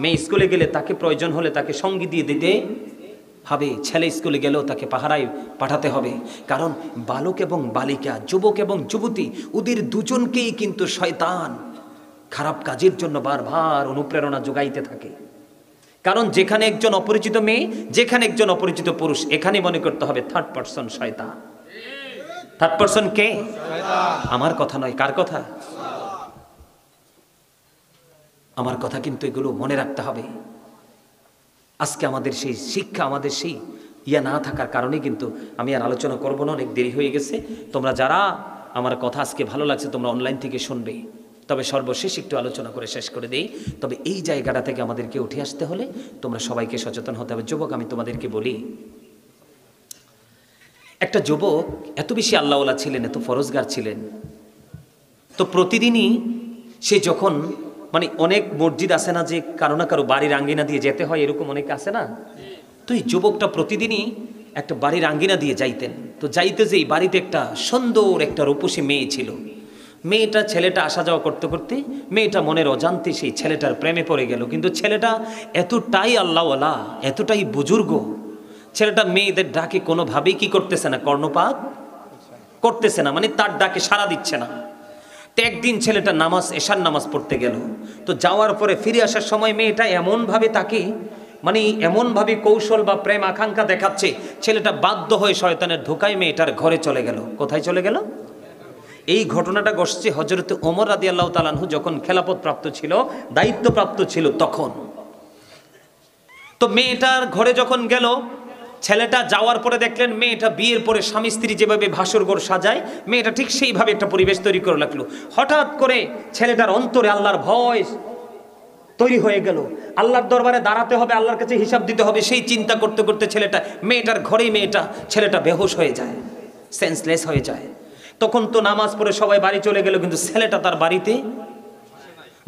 মেয়ে স্কুলে গেলে তাকে প্রয়োজন হলে তাকে সঙ্গী দিয়ে দিতে হবে, ছেলে স্কুলে গেলেও তাকে পাহারায় পাঠাতে হবে। কারণ বালক এবং বালিকা, যুবক এবং যুবতী, ওদের দুজনকেই কিন্তু শয়তান খারাপ কাজের জন্য বারবার অনুপ্রেরণা যোগাইতে থাকে। কারণ যেখানে একজন অপরিচিত মেয়ে, যেখানে একজন অপরিচিত পুরুষ, এখানে মনে করতে হবে থার্ড পারসন শয়তান। থার্ড পারসন কে? আমার কথা নয়, কার কথা? আমার কথা। কিন্তু এগুলো মনে রাখতে হবে। আজকে আমাদের সেই শিক্ষা, আমাদের সেই না থাকার কারণে কিন্তু আমি আর আলোচনা করব না, অনেক দেরি হয়ে গেছে। তোমরা যারা আমার কথা আজকে ভালো লাগছে তোমরা অনলাইন থেকে শুনবে, তবে সর্বশেষ একটু আলোচনা করে শেষ করে দেই। তবে এই জায়গাটা থেকে আমাদেরকে উঠে আসতে হলে তোমরা সবাইকে সচেতন হতে হবে। যুবক, আমি তোমাদেরকে বলি, একটা যুবক এত বেশি আল্লাহওয়ালা ছিলেন, এত ফরজগার ছিলেন, তো প্রতিদিনই সে যখন অনেক মসজিদ আছে না যে কারো না কারো বাড়ির আঙ্গিনা দিয়ে যেতে হয়, এরকম অনেক আছে না? তো এই যুবকটা প্রতিদিনই একটা বাড়ির আঙ্গিনা দিয়ে যাইতেন। তো যাইতে যেই বাড়িতে একটা সুন্দর একটা রূপসী মেয়ে ছিল। মেয়েটা ছেলেটা আসা যাওয়া করতে করতে মেয়েটা মনের অজান্তে সেই ছেলেটার প্রেমে পড়ে গেল। কিন্তু ছেলেটা এতটাই আল্লাহওয়ালা, এতটাই বুজুর্গ, ছেলেটা মেয়েদের ডাকে কোনোভাবেই কি করতেছে না, কর্ণপাত করতেছে না, তার ডাকে সাড়া দিচ্ছে না। তো একদিন ছেলেটা এশার নামাজ পড়তে গেল। তো যাওয়ার পরে ফিরে আসার সময় মেয়েটা এমনভাবে তাকে এমনভাবে কৌশল বা প্রেম আকাঙ্ক্ষা দেখাচ্ছে, ছেলেটা বাধ্য হয়ে শয়তানের ধোকায় মেয়েটার ঘরে চলে গেল। কোথায় চলে গেল? এই ঘটনাটা ঘটছে হযরত ওমর রাদিয়াল্লাহু তাআলা আনহু যখন খেলাফত প্রাপ্ত ছিল, দায়িত্বপ্রাপ্ত ছিল তখন। তো মেয়েটার ঘরে যখন গেল, ছেলেটা যাওয়ার পরে দেখলেন মেয়েটা বিয়ের পরে স্বামী স্ত্রী যেভাবে ভাসর ঘর সাজায়, মেয়েটা ঠিক সেইভাবে একটা পরিবেশ তৈরি করে রাখলো। হঠাৎ করে ছেলেটার অন্তরে আল্লাহর ভয় তৈরি হয়ে গেল। আল্লাহর দরবারে দাঁড়াতে হবে, আল্লাহর কাছে হিসাব দিতে হবে, সেই চিন্তা করতে করতে মেয়েটার ঘরেই ছেলেটা বেহুশ হয়ে যায়, সেন্সলেস হয়ে যায়। তখন তো নামাজ পড়ে সবাই বাড়ি চলে গেল, কিন্তু ছেলেটা তার বাড়িতে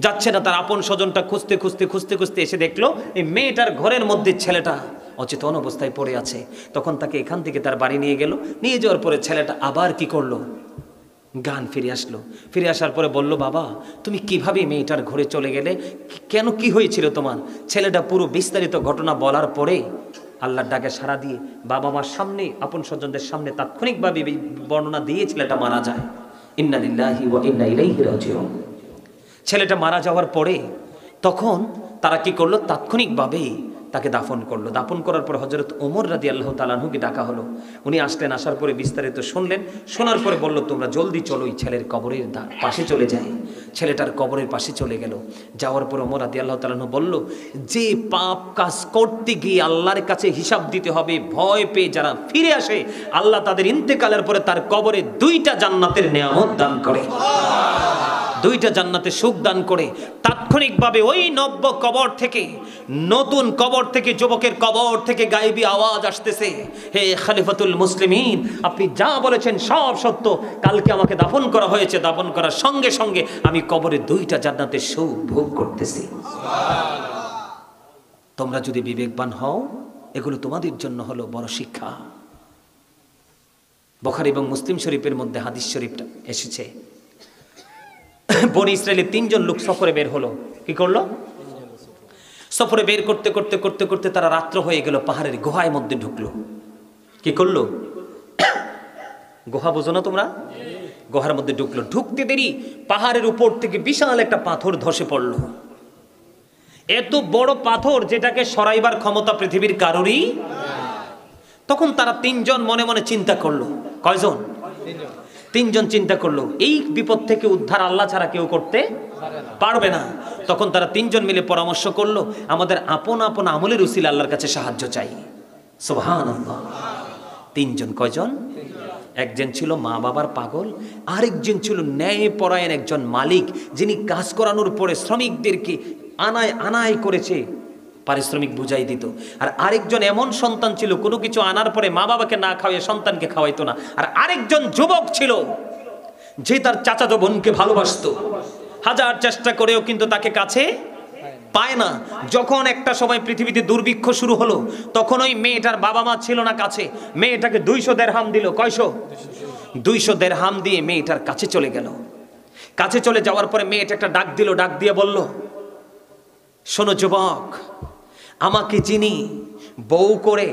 যাচ্ছে না। তার আপন স্বজনটা খুঁজতে খুঁজতে খুঁজতে খুঁজতে এসে দেখলো এই মেয়েটার ঘরের মধ্যে ছেলেটা অচেতন অবস্থায় পড়ে আছে। তখন তাকে এখান থেকে তার বাড়ি নিয়ে গেল। নিয়ে যাওয়ার পরে ছেলেটা আবার কি করলো, গান ফিরে আসলো। ফিরে আসার পরে বলল, বাবা তুমি কিভাবে মেয়েটার ঘরে চলে গেলে, কেন, কি হয়েছিল তোমার? ছেলেটা পুরো বিস্তারিত ঘটনা বলার পরে আল্লাহর ডাকে সাড়া দিয়ে বাবা মার সামনে, আপন স্বজনদের সামনে তাৎক্ষণিকভাবে বর্ণনা দিয়ে ছেলেটা মারা যায়। ইন্না লিল্লাহি ওয়া ইন্না ইলাইহি রাজিউন। ছেলেটা মারা যাওয়ার পরে তখন তারা কি করলো, তাৎক্ষণিকভাবে তাকে দাফন করলো। দাফন করার পর হযরত ওমর রাদিয়াল্লাহু তাআলা আনহুকে ডাকা হলো। উনি আসলেন, আসার পরে বিস্তারিত শুনলেন। শোনার পরে বলল, তোমরা জলদি চলো, এই ছেলের কবরের পাশে চলে যায়। ছেলেটার কবরের পাশে চলে গেল। যাওয়ার পর ওমর রাদিয়াল্লাহু তাআলা আনহু বলল, যে পাপ কাজ করতে গিয়ে আল্লাহর কাছে হিসাব দিতে হবে ভয় পেয়ে যারা ফিরে আসে, আল্লাহ তাদের ইন্তেকালের পরে তার কবরে 2টা জান্নাতের নেয়ামত দান করে, 2টা জান্নাতে সুখ দান করে। তাৎক্ষণিকভাবে ওই নব্য কবর থেকে, নতুন কবর থেকে, যুবকের কবর থেকে গায়েবী আওয়াজ আসতেছে, হে খলিফাতুল মুসলিমিন, আপনি যা বলেছেন সব সত্য। কালকে আমাকে দাফন করা হয়েছে, দাফন করার সঙ্গে সঙ্গে আমি কবরে 2টা জান্নাতের সুখ ভোগ করতেছি। তোমরা যদি বিবেকবান হও, এগুলো তোমাদের জন্য হলো বড় শিক্ষা। বুখারী এবং মুসলিম শরীফের মধ্যে হাদিস শরীফটা এসেছে, বনি ইসরায়েলের 3 জন লোক সফরে বের হলো। কি করলো? সফরে বের করতে করতে করতে করতে তারা রাত্র হয়ে গেল, পাহাড়ের গুহার মধ্যে ঢুকলো। কি করলো? গুহা বোঝো না তোমরা? গুহার মধ্যে ঢুকলো। ঢুকতে দেরি পাহাড়ের উপর থেকে বিশাল একটা পাথর ধসে পড়লো। এত বড় পাথর যেটাকে সরাইবার ক্ষমতা পৃথিবীর কারোরই। তখন তারা 3 জন মনে মনে চিন্তা করলো। কয়জন? 3 জন চিন্তা করলো, এই বিপদ থেকে উদ্ধার আল্লাহ ছাড়া কেউ করতে পারবে না। তখন তারা 3 জন মিলে পরামর্শ করলো, আমাদের আপন আপন আমলের উসিলা আল্লাহর কাছে সাহায্য চাই। সুবহানাল্লাহ। 3 জন। কয়জন? একজন ছিল মা বাবার পাগল, আরেকজন ছিল ন্যায়পরায়ণ একজন মালিক, যিনি কাজ করানোর পরে শ্রমিকদেরকে আনায় আনায় করেছে, পারিশ্রমিক বুঝাই দিত। আর আরেকজন এমন সন্তান ছিল, কোনো কিছু আনার পরে মা বাবাকে না খাওয়াইয়ে সন্তানকে খাওয়াইতো না। আর আরেকজন যুবক ছিল, যে তার চাচাতো বোনকে ভালোবাসতো, হাজার চেষ্টা করেও কিন্তু তাকে কাছে পায় না। যখন একটা সময় পৃথিবীতে দুর্ভিক্ষ শুরু হলো, তখন ওই মেয়েটার বাবা মা ছিল না কাছে। মেয়েটাকে 200 দিরহাম দিল। কয়শো? 200 দিরহাম দিয়ে মেয়েটার কাছে চলে গেল। কাছে চলে যাওয়ার পরে মেয়েটা একটা ডাক দিল, ডাক দিয়ে বলল, শোনো যুবক, আমাকে যিনি বউ করে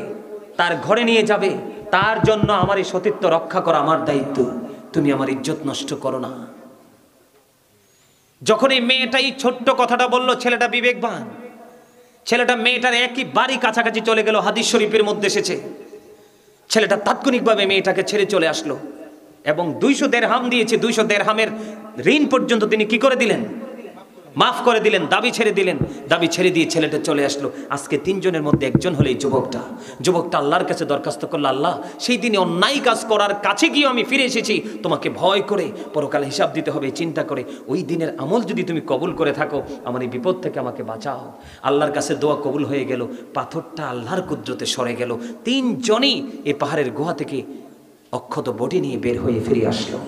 তার ঘরে নিয়ে যাবে, তার জন্য আমার এই সতীত্ব রক্ষা করা আমার দায়িত্ব। তুমি আমার ইজ্জত নষ্ট করো না। যখন এই মেয়েটা এই ছোট্ট কথাটা বলল, ছেলেটা বিবেকবান, ছেলেটা মেয়েটার একই বাড়ি কাছাকাছি চলে গেল। হাদিস শরীফের মধ্যে এসেছে, ছেলেটা তাৎক্ষণিকভাবে মেয়েটাকে ছেড়ে চলে আসলো এবং 200 দিরহাম দিয়েছে। 200 দিরহামের ঋণ পর্যন্ত তিনি কি করে দিলেন? মাফ করে দিলেন, দাবি ছেড়ে দিলেন। দাবি ছেড়ে দিয়ে ছেলেটা চলে আসলো। আজকে 3 জনের মধ্যে একজন হলো এই যুবকটা আল্লাহর কাছে দরখাস্ত করলো, আল্লাহ, সেই দিনে অন্যায় কাজ করার কাছে গিয়ে আমি ফিরে এসেছি তোমাকে ভয় করে, পরকালে হিসাব দিতে হবে চিন্তা করে। ওই দিনের আমল যদি তুমি কবুল করে থাকো, আমার এই বিপদ থেকে আমাকে বাঁচাও। আল্লাহর কাছে দোয়া কবুল হয়ে গেল। পাথরটা আল্লাহর কুদরতে সরে গেল। 3 জনই এই পাহাড়ের গুহা থেকে অক্ষত বডি নিয়ে বের হয়ে ফিরে আসলো।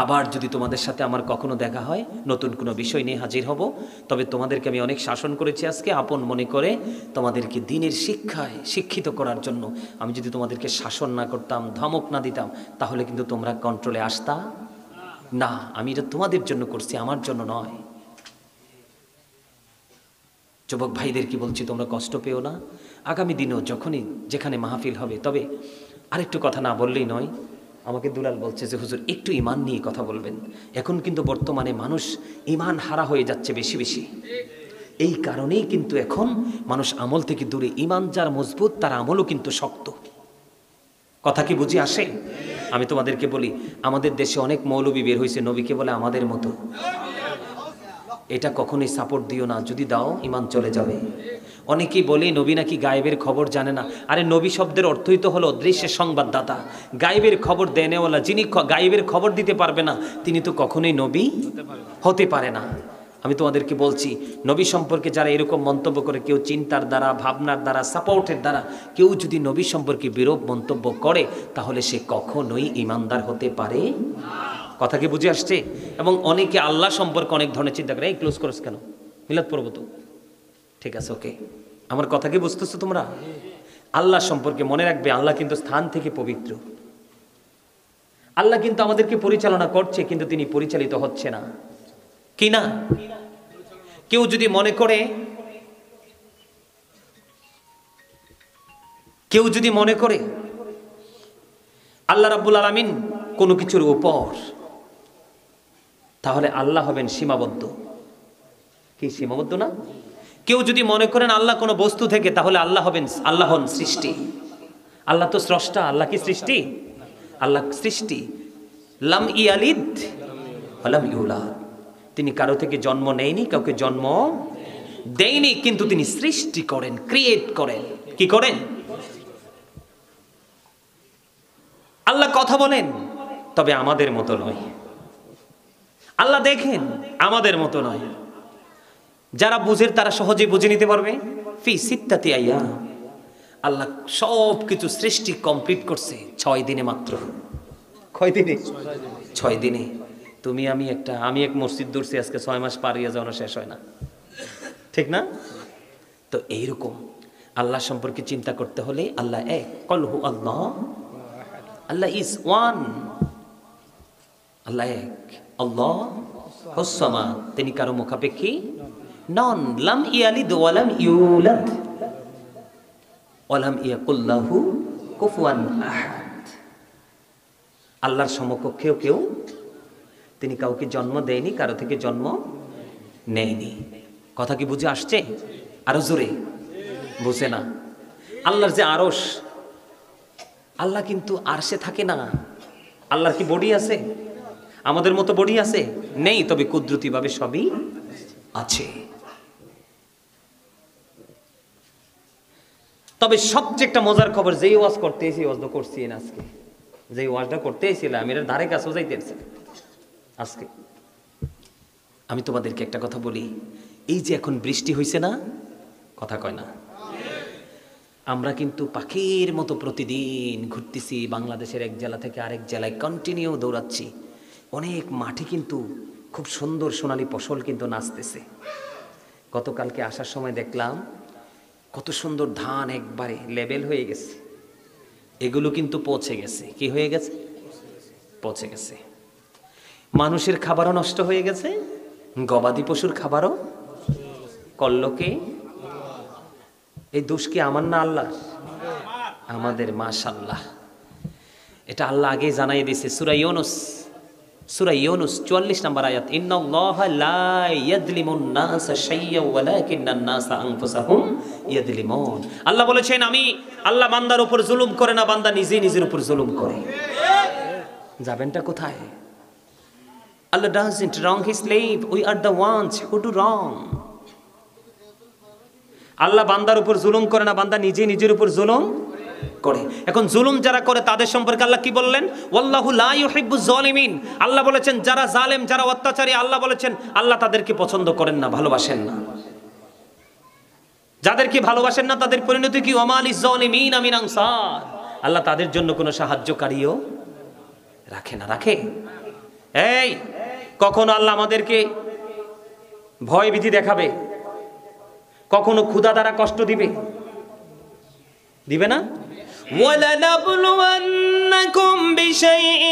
আবার যদি তোমাদের সাথে আমার কখনো দেখা হয়, নতুন কোনো বিষয় নিয়ে হাজির হব। তবে তোমাদেরকে আমি অনেক শাসন করেছি আজকে, আপন মনে করে তোমাদেরকে দ্বীনের শিক্ষায় শিক্ষিত করার জন্য। আমি যদি তোমাদেরকে শাসন না করতাম, ধমক না দিতাম, তাহলে কিন্তু তোমরা কন্ট্রোলে আসতা না। আমি এটা তোমাদের জন্য করছি, আমার জন্য নয়। যুবক ভাইদের কি বলছি, তোমরা কষ্ট পেও না। আগামী দিনেও যখনই যেখানে মাহফিল হবে, তবে আরেকটু কথা না বললেই নয়। আমাকে দুলাল বলছে যে হুজুর একটু ঈমান নিয়ে কথা বলবেন। এখন কিন্তু বর্তমানে মানুষ ঈমান হারা হয়ে যাচ্ছে বেশি বেশি। এই কারণেই কিন্তু এখন মানুষ আমল থেকে দূরে। ঈমান যার মজবুত, তার আমলও কিন্তু শক্ত। কথা কি বুঝি আসে? আমি তোমাদেরকে বলি, আমাদের দেশে অনেক মৌলবী বের হয়েছে, নবীকে বলে আমাদের মতো। এটা কখনোই সাপোর্ট দিও না, যদি দাও ইমান চলে যাবে। অনেকেই বলে নবী নাকি গায়েবের খবর জানে না। আরে নবী শব্দের অর্থই তো হলো দৃশ্যের সংবাদদাতা। গায়েবের খবর দেনেওয়ালা, যিনি গায়েবের খবর দিতে পারবে না তিনি তো কখনোই নবী হতে পারে না। আমি তোমাদেরকে বলছি, নবী সম্পর্কে যারা এরকম মন্তব্য করে, কেউ চিন্তার দ্বারা, ভাবনার দ্বারা, সাপোর্টের দ্বারা, কেউ যদি নবী সম্পর্কে বিরূপ মন্তব্য করে তাহলে সে কখনোই ইমানদার হতে পারে। কথা কি বুঝে আসছে? এবং অনেকে আল্লাহ সম্পর্কে অনেক ধরনের চিন্তা করে। এই ক্লোজ করছ কেন? মিলাদ পড়ব তো। ঠিক আছে, ওকে। আমার কথা কি বুঝতেছো তোমরা? আল্লাহ সম্পর্কে মনে রাখবে, আল্লাহ কিন্তু স্থান থেকে পবিত্র। আল্লাহ কিন্তু আমাদেরকে পরিচালনা করছে, কিন্তু তিনি পরিচালিত হচ্ছে না, কি না? কেউ যদি মনে করে আল্লাহ রাব্বুল আলামিন কোনো কিছুর উপর, তাহলে আল্লাহ হবেন সীমাবদ্ধ। কি সীমাবদ্ধ না? কেউ যদি মনে করেন আল্লাহ কোনো বস্তু থেকে, তাহলে আল্লাহ হন সৃষ্টি। আল্লাহ তো স্রষ্টা, আল্লাহ কি সৃষ্টি? আল্লাহ সৃষ্টি। লাম ইয়ালিদ ওয়ালাম ইউলাদ, তিনি কারো থেকে জন্ম নেয়নি, কাউকে জন্ম দেয়নি, কিন্তু তিনি সৃষ্টি করেন, ক্রিয়েট করেন। কি করেন? আল্লাহ কথা বলেন, তবে আমাদের মতো নয়। আল্লাহ দেখেন, আমাদের মতো নয়। যারা বুঝের তারা সহজেই বুঝে নিতে পারবে। ফি সিত্তাতি আইয়াম, আল্লাহ সব কিছু সৃষ্টি কমপ্লিট করছে 6 দিনে মাত্র। কয় দিনে? 6 দিনে। তুমি আমি এক মসজিদ দূরছি, আজকে 6 মাস পার হয়ে যাওয়ানো শেষ হয় না, ঠিক না? তো এইরকম আল্লাহ সম্পর্কে চিন্তা করতে হলে আল্লাহ এক, কল হু Allah, Allah is one, Allah এক, আল্লাহ হুস সামাদ, তিনি কারো মুখাপেক্ষী নন। লাম ইয়ালিদ ওয়ালাম ইউলাদ ওয়ালাম ইয়াকুল লাহু কুফুয়ান আহাদ, আল্লাহর সমকক্ষেও কেউ, তিনি কাউকে জন্ম দেয়নি, কারো থেকে জন্ম নেয়নি। কথা কি বুঝে আসছে? আরো জোরে বুঝে না? আল্লাহর যে আরশ, আল্লাহ কিন্তু আরশে থাকে না। আল্লাহর কি বডি আছে? আমাদের মতো বডি আছে? নেই, তবে কুদরতিভাবে সবই আছে। তবে সবচেয়ে একটা মজার খবর, যেই ওয়াজ করতে এসে, ওয়াজ তো করছি না আজকে, যেই ওয়াজটা করতে এসেছিলাম এর ধারে কাছেও যাইতেছে আজকে। আমি তোমাদেরকে একটা কথা বলি, এই যে এখন বৃষ্টি হয়েছে না, কথা কয় না, আমরা কিন্তু পাখির মতো প্রতিদিন ঘুরতেছি, বাংলাদেশের এক জেলা থেকে আরেক জেলায় কন্টিনিউ দৌড়াচ্ছি। অনেক মাঠে কিন্তু খুব সুন্দর সোনালী ফসল কিন্তু নাচতেছে। গতকালকে আসার সময় দেখলাম কত সুন্দর ধান একবারে লেবেল হয়ে গেছে। এগুলো কিন্তু পচে গেছে। কি হয়ে গেছে? পচে গেছে। মানুষের খাবারও নষ্ট হয়ে গেছে, গবাদি পশুর খাবারও। করলোকে এই দোষ কি আমার না আল্লাহর? আমাদের। মাশাআল্লাহ, এটা আল্লাহ আগে জানাই দিয়েছে। সূরা ইউনূস 44 নম্বর আয়াত, ইন্নাল্লাহা লা ইয়াযলিমুন নাসা শাইয়্যান ওয়ালাকিন্নান নাসা আনফুসাহুম ইয়াযলিমুন। আল্লাহ বলেছেন, আমি আল্লাহ বান্দার উপর জুলুম করে না, বান্দা নিজেই নিজের উপর জুলুম করে। যাবেনটা কোথায়? Allah doesn't wrong his slave, we are the ones who do wrong. আল্লাহ বান্দার উপর জুলুম করে না, বান্দা নিজে নিজের উপর জুলুম করে। এখন জুলুম যারা করে তাদের সম্পর্কে আল্লাহ কি বললেন? ওয়াল্লাহু লা ইউহিব্বুজ জালিমিন। আল্লাহ বলেছেন যারা জালেম, যারা অত্যাচারী, আল্লাহ বলেছেন আল্লাহ তাদেরকে পছন্দ করেন না, ভালোবাসেন না। যাদেরকে ভালোবাসেন না তাদের পরিণতি কি? ওয়া মা লিজ জালিমিন মিন আনসার। আল্লাহ তাদের জন্য কোনো সাহায্যকারীও রাখে না। রাখে? এই কখনো আল্লাহ আমাদেরকে ভয় ভীতি দেখাবে, কখনো ক্ষুধা দ্বারা কষ্ট দিবে? দিবে না? وَلَنَبْلُوَنَّكُمْ بِشَيْءٍ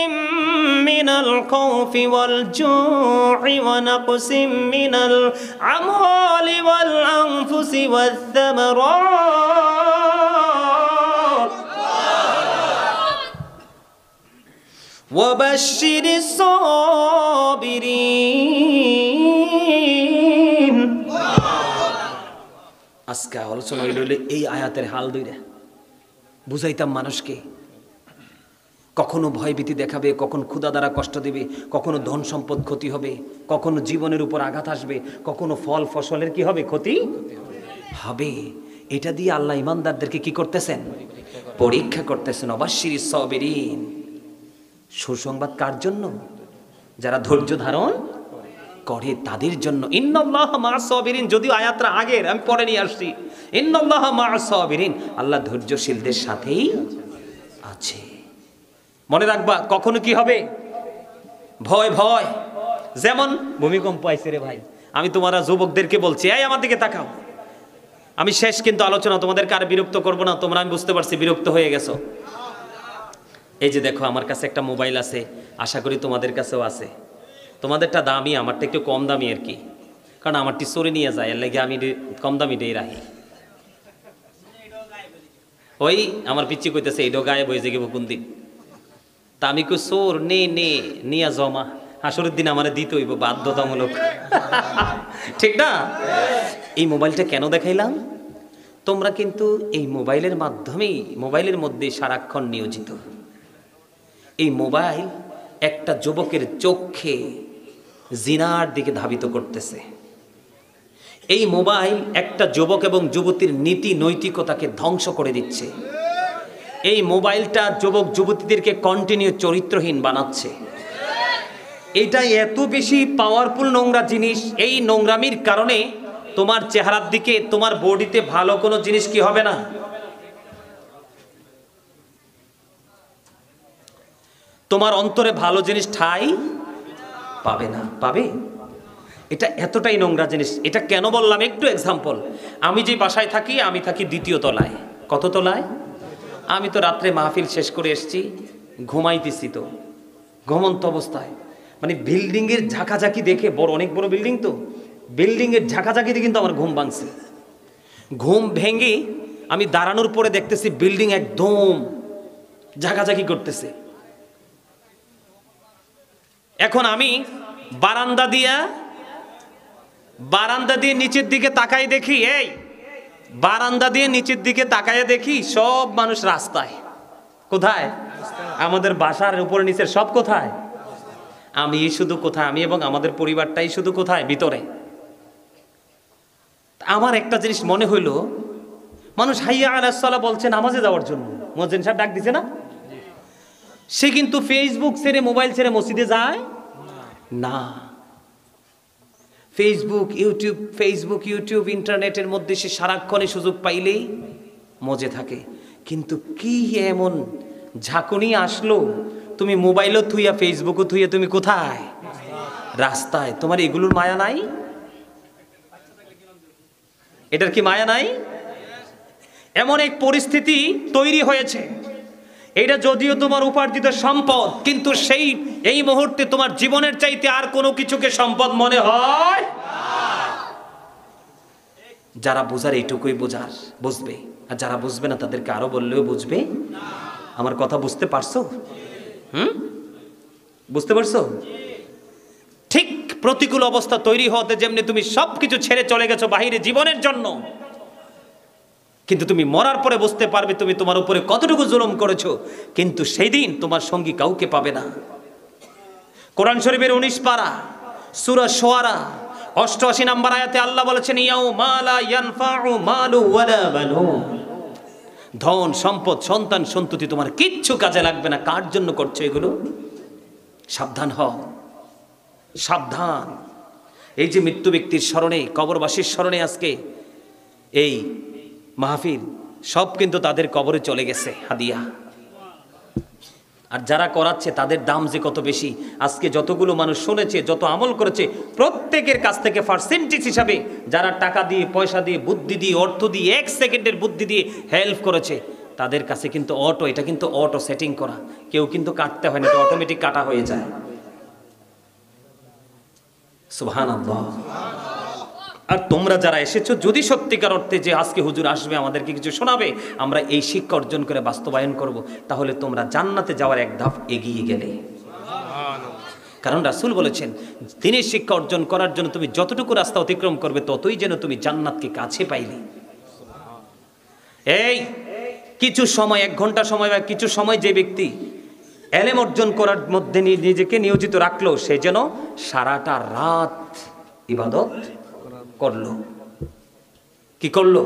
مِّنَ الْخَوْفِ وَالْجُوعِ وَنَقْصٍ مِّنَ الْأَمْوَالِ وَالْأَنفُسِ وَالثَّمَرَاتِ وَبَشِّرِ الصَّابِرِينَ। আজকে আলোচনা হইল এই আয়াতের হাল দুইটা বুঝাইতাম মানুষকে। কখনো ভয়ভীতি দেখাবে, কখন ক্ষুধা দ্বারা কষ্ট দেবে, কখনো ধন সম্পদ ক্ষতি হবে, কখনো জীবনের উপর আঘাত আসবে, কখনো ফল ফসলের কি হবে, ক্ষতি হবে। এটা দিয়ে আল্লাহ ইমানদারদেরকে কি করতেছেন, পরীক্ষা করতেছেন। অবশ্যই সাবিরিন, সুসংবাদ কার জন্য, যারা ধৈর্য ধারণ করে তাদের জন্য। ইন্নাল্লাহা মা'আস সাবিরিন, যদিও আয়াতটা আগের, আমি পরে নিয়ে আসছি। ইন্নাল্লাহা মা'আস সাবিরিন, আল্লাহ ধৈর্যশীলদের সাথেই আছে। মনে রাখবা, কখনো কি হবে, ভয় ভয়। যেমন ভূমিকম্প আইছে রে ভাই, আমি তোমারা যুবকদেরকে বলছি, এই আমার দিকে তাকাও। আমি শেষ কিন্তু আলোচনা, তোমাদেরকে আর বিরক্ত করব না, তোমরা আমি বুঝতে পারছি বিরক্ত হয়ে গেছো। এই যে দেখো, আমার কাছে একটা মোবাইল আছে, আশা করি তোমাদের কাছেও আছে। তোমাদেরটা দামি, আমারটা একটু কম দামি আর কি, কারণ আমারটি চোরে নিয়ে যায়, এর লাগে আমি কম দামি দিয়ে রাখি। ওই আমার পিচ্ছি কইতেছে এইটাও গায়েব হয়ে যাবে কোন দিন, তা আমি কই চোর নে নে নিয়া জমা, হাসরের দিন আমার দিতে হইব বাধ্যতামূলক। ঠিক না? এই মোবাইলটা কেন দেখাইলাম, তোমরা কিন্তু এই মোবাইলের মাধ্যমেই, মোবাইলের মধ্যে সারাক্ষণ নিয়োজিত। এই মোবাইল একটা যুবকের চোখে জিনার দিকে ধাবিত করতেছে। এই মোবাইল একটা যুবক এবং যুবতীর নীতি নৈতিকতাকে ধ্বংস করে দিচ্ছে। এই মোবাইলটা যুবক যুবতীদেরকে কন্টিনিউ চরিত্রহীন বানাচ্ছে। এটা এত বেশি পাওয়ারফুল নোংরা জিনিস, এই নোংরামির কারণে তোমার চেহারার দিকে, তোমার বডিতে ভালো কোনো জিনিস কি হবে না, তোমার অন্তরে ভালো জিনিস ঠাঁই পাবে না, পাবে। এটা এতটাই নোংরা জিনিস। এটা কেন বললাম, একটু এক্সাম্পল। আমি যে বাসায় থাকি, আমি থাকি 2য় তলায়। কত তলায়? আমি তো রাত্রে মাহফিল শেষ করে এসেছি, ঘুমাইতেছি, তো ঘুমন্ত অবস্থায় মানে বিল্ডিংয়ের ঝাঁকাঝাঁকি দেখে, বড় অনেক বড় বিল্ডিং, তো বিল্ডিংয়ের ঝাঁকাঝাঁকিতে কিন্তু আমার ঘুম ভাঙছে। ঘুম ভেঙে আমি দাঁড়ানোর পরে দেখতেছি বিল্ডিং একদম ঝাঁকাঝাঁকি করতেছে। এখন আমি বারান্দা দিয়ে নিচের দিকে তাকাই দেখি, এই বারান্দা দিয়ে নিচের দিকে তাকায় দেখি সব মানুষ রাস্তায়। কোথায়? আমাদের বাসার উপরে নিচের সব কোথায়? আমি শুধু কোথায়? আমি এবং আমাদের পরিবারটাই শুধু কোথায়? ভিতরে। আমার একটা জিনিস মনে হইল, মানুষ হাইয়া আলাস সালাহ বলছে নামাজে যাওয়ার জন্য, মুয়াজ্জিন সাহেব ডাক দিছে না, সে কিন্তু ফেসবুক ছেড়ে, মোবাইল ছেড়ে মসজিদে যায় না। ফেসবুক ইউটিউব ইন্টারনেটের মধ্যে সে সারাক্ষণে সুযোগ পাইলেই মজে থাকে। কিন্তু কি এমন ঝাঁকুনি আসলো, তুমি মোবাইলও থুইয়া, ফেসবুকও থুইয়া তুমি কোথায়? রাস্তায়। তোমার এগুলোর মায়া নাই? এটার কি মায়া নাই? এমন এক পরিস্থিতি তৈরি হয়েছে, এটা যদিও তোমার উপার্জিত সম্পদ, কিন্তু এই মুহূর্তে তোমার জীবনের চাইতে আর কোনো কিছুকে সম্পদ মনে হয়। যারা বোঝার এইটুকুই বুঝবে, আর যারা বুঝবে না তাদেরকে আরো বললেও বুঝবে। আমার কথা বুঝতে পারছো? বুঝতে পারছো? ঠিক প্রতিকূল অবস্থা তৈরি হতে, যেমনি তুমি সবকিছু ছেড়ে চলে গেছো বাহিরে জীবনের জন্য, কিন্তু তুমি মরার পরে বুঝতে পারবে তুমি তোমার উপরে কতটুকু জুলুম করেছো। কিন্তু সেই দিন তোমার সঙ্গী কাউকে পাবে না। কোরআন শরীফের 19 পারা সূরা শুআরা 88 নম্বর আয়াতে আল্লাহ বলেছেন, ইয়াউমা লা ইয়ানফাউ মালু ওয়ালা বানুন, ধন সম্পদ সন্তান সন্ততি তোমার কিচ্ছু কাজে লাগবে না। কার জন্য করছো এগুলো? সাবধান হও, সাবধান। এই যে মৃত্যু ব্যক্তির স্মরণে, কবরবাসীর স্মরণে আজকে এই মাহফিল, সব কিন্তু তাদের কবরে চলে গেছে হাদিয়া। আর যারা করাচ্ছে তাদের দাম যে কত বেশি। আজকে যতগুলো মানুষ শুনেছে, যত আমল করেছে, প্রত্যেকের কাছ থেকে পার্সেন্টেজ হিসাবে যারা টাকা দিয়ে, পয়সা দিয়ে, বুদ্ধি দিয়ে, অর্থ দিয়ে, 1 সেকেন্ডের বুদ্ধি দিয়ে হেল্প করেছে, তাদের কাছে কিন্তু এটা কিন্তু অটো সেটিং করা, কেউ কিন্তু কাটতে হয় না, এটা অটোমেটিক কাটা হয়ে যায়। সুবহানাল্লাহ। আর তোমরা যারা এসেছো, যদি সত্যিকার অর্থে যে আজকে হুজুর আসবে আমাদেরকে কিছু শোনাবে, আমরা এই শিক্ষা অর্জন করে বাস্তবায়ন করব, তাহলে তোমরা জান্নাতে যাওয়ার এক ধাপ এগিয়ে গেলে। কারণ রাসূল বলেছেন, দিনের শিক্ষা অর্জন করার জন্য তুমি যতটুকু রাস্তা অতিক্রম করবে, ততই যেন তুমি জান্নাতকে কাছে পাইলে। এই কিছু সময়, 1 ঘন্টা সময় বা কিছু সময় যে ব্যক্তি এলেম অর্জন করার মধ্যে নিজেকে নিয়োজিত রাখলো, সে যেন সারাটা রাত ইবাদত করলো। কি করলো?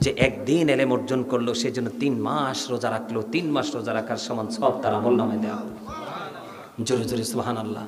যে একদিন এলেম অর্জন করলো, সে যেন 3 মাস রোজা রাখলো। 3 মাস রোজা রাখার সমান সওয়াব তার আমলনামায় দেওয়া। জোরে জোরে সুবহানাল্লাহ।